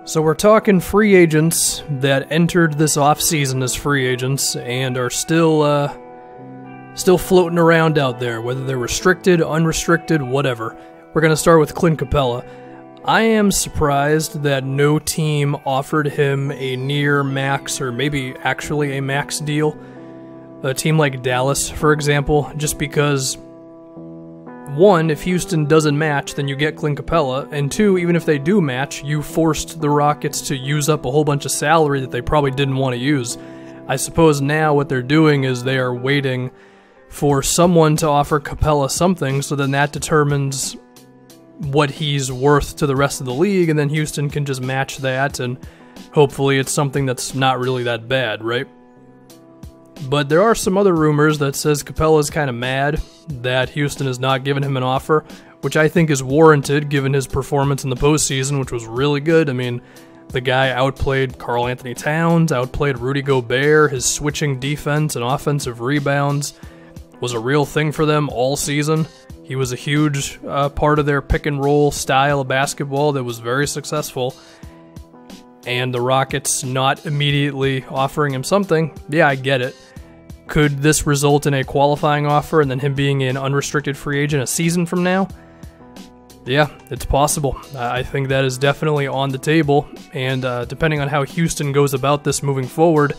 So we're talking free agents that entered this offseason as free agents and are still floating around out there, whether they're restricted, unrestricted, whatever. We're going to start with Clint Capela. I am surprised that no team offered him a near max or maybe actually a max deal. A team like Dallas, for example, just because, one, if Houston doesn't match, then you get Clint Capela, and two, even if they do match, you forced the Rockets to use up a whole bunch of salary that they probably didn't want to use. I suppose now what they're doing is they are waiting for someone to offer Capela something, so then that determines what he's worth to the rest of the league, and then Houston can just match that, and hopefully it's something that's not really that bad, right? But there are some other rumors that says Capela's kind of mad that Houston has not given him an offer, which I think is warranted given his performance in the postseason, which was really good. I mean, the guy outplayed Karl Anthony Towns, outplayed Rudy Gobert, his switching defense and offensive rebounds was a real thing for them all season. He was a huge part of their pick-and-roll style of basketball that was very successful. And the Rockets not immediately offering him something, yeah, I get it. Could this result in a qualifying offer and then him being an unrestricted free agent a season from now? Yeah, it's possible. I think that is definitely on the table. And depending on how Houston goes about this moving forward,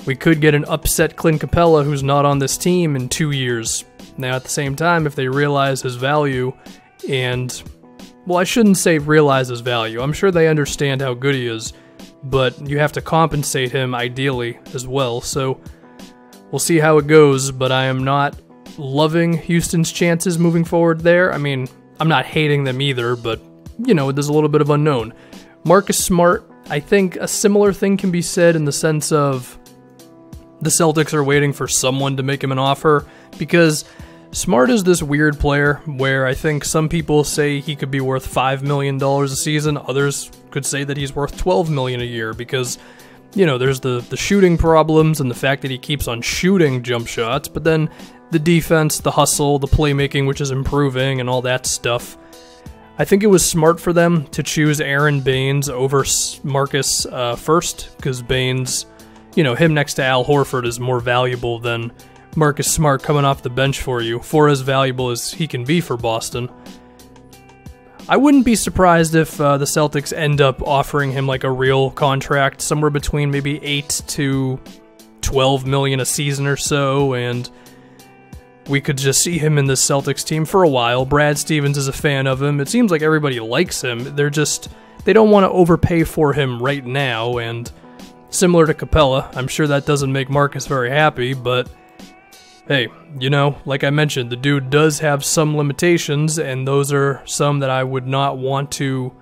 we could get an upset Clint Capela who's not on this team in 2 years. Now, at the same time, if they realize his value and... well, I shouldn't say realize his value. I'm sure they understand how good he is, but you have to compensate him ideally as well. So we'll see how it goes, but I am not loving Houston's chances moving forward there. I mean, I'm not hating them either, but, you know, there's a little bit of unknown. Marcus Smart, I think a similar thing can be said in the sense of the Celtics are waiting for someone to make him an offer, because Smart is this weird player where I think some people say he could be worth $5 million a season. Others could say that he's worth $12 million a year because, you know, there's the shooting problems and the fact that he keeps on shooting jump shots, but then the defense, the hustle, the playmaking, which is improving and all that stuff. I think it was smart for them to choose Aron Baynes over Marcus first, because Baynes, you know, him next to Al Horford is more valuable than Marcus Smart coming off the bench for you, for as valuable as he can be for Boston. I wouldn't be surprised if the Celtics end up offering him like a real contract, somewhere between maybe $8 to $12 million a season or so, and we could just see him in the Celtics team for a while. Brad Stevens is a fan of him. It seems like everybody likes him. They don't want to overpay for him right now, and similar to Capela, I'm sure that doesn't make Marcus very happy, but hey, you know, like I mentioned, the dude does have some limitations, and those are some that I would not want to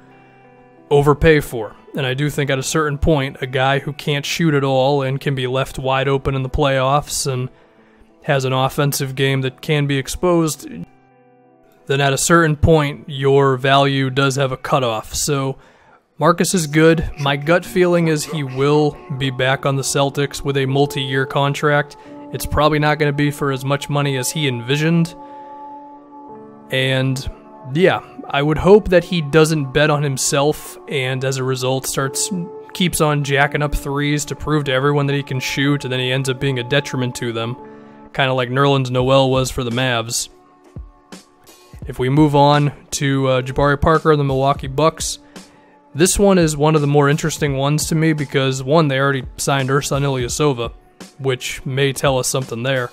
overpay for. And I do think at a certain point, a guy who can't shoot at all and can be left wide open in the playoffs and has an offensive game that can be exposed, then at a certain point, your value does have a cutoff. So Marcus is good. My gut feeling is he will be back on the Celtics with a multi-year contract. It's probably not going to be for as much money as he envisioned. And yeah, I would hope that he doesn't bet on himself and as a result keeps on jacking up threes to prove to everyone that he can shoot, and then he ends up being a detriment to them. Kind of like Nerlens Noel was for the Mavs. If we move on to Jabari Parker and the Milwaukee Bucks, this one is one of the more interesting ones to me because, one, they already signed Ersan Ilyasova, which may tell us something there.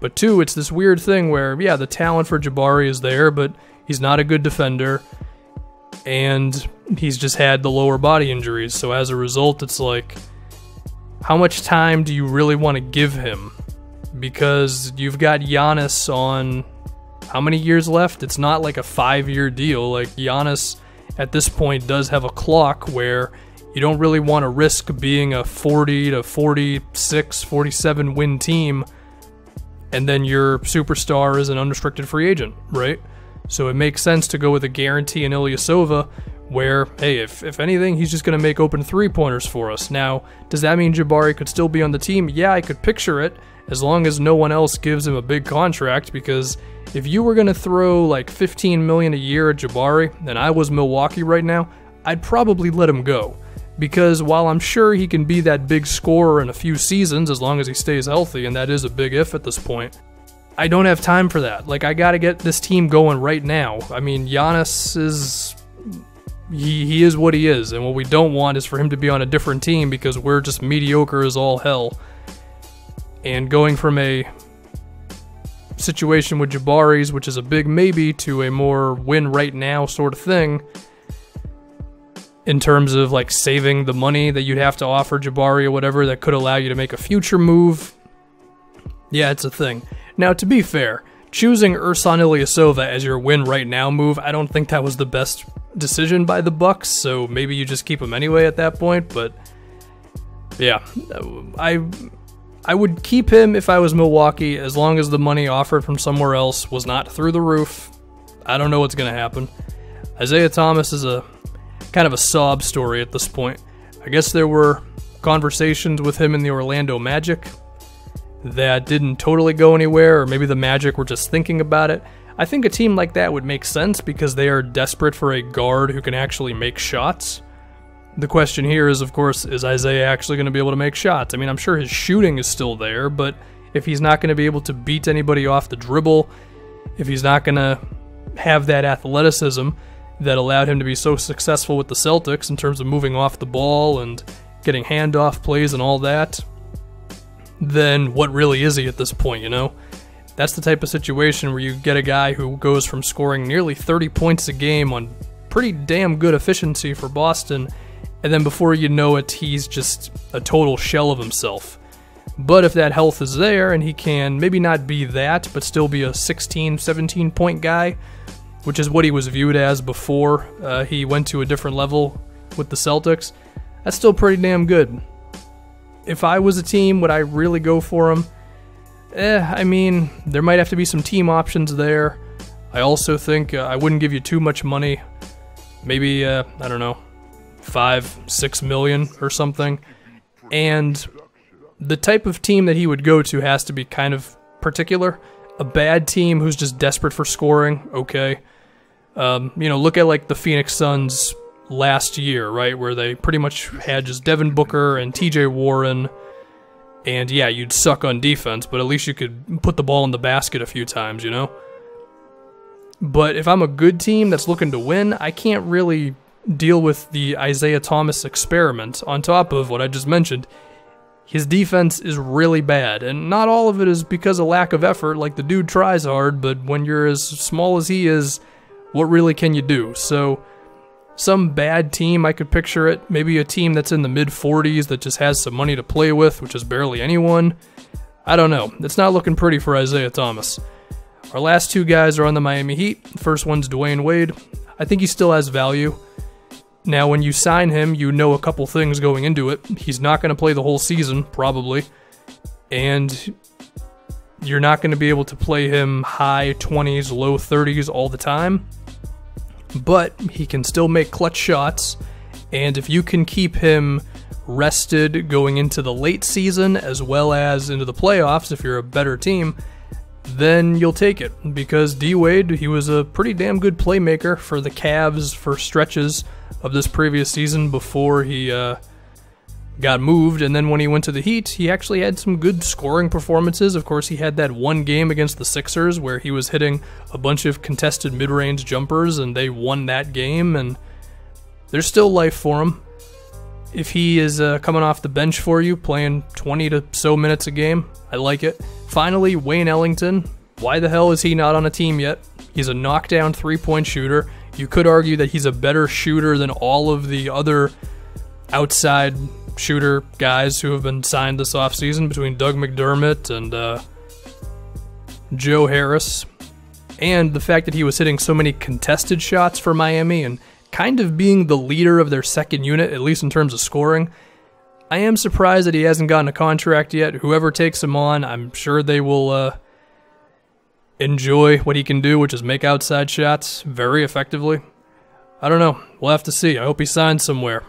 But two, it's this weird thing where, yeah, the talent for Jabari is there, but he's not a good defender, and he's just had the lower body injuries. So as a result, it's like, how much time do you really want to give him? Because you've got Giannis on how many years left? It's not like a 5-year deal. Like, Giannis at this point does have a clock where you don't really want to risk being a 40 to 46, 47 win team, and then your superstar is an unrestricted free agent, right? So it makes sense to go with a guarantee in Ilyasova where, hey, if anything, he's just going to make open three-pointers for us. Now, does that mean Jabari could still be on the team? Yeah, I could picture it, as long as no one else gives him a big contract, because if you were going to throw like $15 million a year at Jabari, and I was Milwaukee right now, I'd probably let him go. Because while I'm sure he can be that big scorer in a few seasons as long as he stays healthy, and that is a big if at this point, I don't have time for that. Like, I gotta get this team going right now. I mean, Giannis is... He is what he is, and what we don't want is for him to be on a different team because we're just mediocre as all hell. And going from a situation with Jabari's, which is a big maybe, to a more win right now sort of thing, in terms of like saving the money that you'd have to offer Jabari or whatever that could allow you to make a future move, yeah, it's a thing. Now, to be fair, choosing Ersan Ilyasova as your win right now move, I don't think that was the best decision by the Bucks, so maybe you just keep him anyway at that point, but yeah, I would keep him if I was Milwaukee as long as the money offered from somewhere else was not through the roof. I don't know what's going to happen. Isiah Thomas is a kind of a sob story at this point. I guess there were conversations with him in the Orlando Magic that didn't totally go anywhere, or maybe the Magic were just thinking about it. I think a team like that would make sense because they are desperate for a guard who can actually make shots. The question here is, of course, is Isiah actually going to be able to make shots? I mean, I'm sure his shooting is still there, but if he's not going to be able to beat anybody off the dribble, if he's not going to have that athleticism that allowed him to be so successful with the Celtics in terms of moving off the ball and getting handoff plays and all that, then what really is he at this point, you know? That's the type of situation where you get a guy who goes from scoring nearly 30 points a game on pretty damn good efficiency for Boston, and then before you know it, he's just a total shell of himself. But if that health is there, and he can maybe not be that, but still be a 16, 17 point guy, which is what he was viewed as before he went to a different level with the Celtics, that's still pretty damn good. If I was a team, would I really go for him? I mean, there might have to be some team options there. I also think I wouldn't give you too much money. Maybe, I don't know, 5-6 million or something. And the type of team that he would go to has to be kind of particular. A bad team who's just desperate for scoring, okay. Look at like the Phoenix Suns last year, right, where they pretty much had just Devin Booker and TJ Warren. And yeah, you'd suck on defense, but at least you could put the ball in the basket a few times, you know? But if I'm a good team that's looking to win, I can't really deal with the Isiah Thomas experiment. On top of what I just mentioned, his defense is really bad, and not all of it is because of lack of effort. Like, the dude tries hard, but when you're as small as he is, what really can you do? So some bad team, I could picture it. Maybe a team that's in the mid-40s that just has some money to play with, which is barely anyone. I don't know. It's not looking pretty for Isiah Thomas. Our last two guys are on the Miami Heat. The first one's Dwyane Wade. I think he still has value. Now, when you sign him, you know a couple things going into it. He's not going to play the whole season, probably. And you're not going to be able to play him high 20s, low 30s all the time. But he can still make clutch shots, and if you can keep him rested going into the late season as well as into the playoffs, if you're a better team, then you'll take it. Because D-Wade, he was a pretty damn good playmaker for the Cavs for stretches of this previous season before he got moved, and then when he went to the Heat, he actually had some good scoring performances. Of course, he had that one game against the Sixers where he was hitting a bunch of contested mid-range jumpers, and they won that game, and there's still life for him. If he is coming off the bench for you, playing 20 to so minutes a game, I like it. Finally, Wayne Ellington. Why the hell is he not on a team yet? He's a knockdown three-point shooter. You could argue that he's a better shooter than all of the other outside shooter guys who have been signed this offseason between Doug McDermott and Joe Harris. And the fact that he was hitting so many contested shots for Miami and kind of being the leader of their second unit, at least in terms of scoring. I am surprised that he hasn't gotten a contract yet. Whoever takes him on, I'm sure they will enjoy what he can do, which is make outside shots very effectively. I don't know. We'll have to see. I hope he signs somewhere.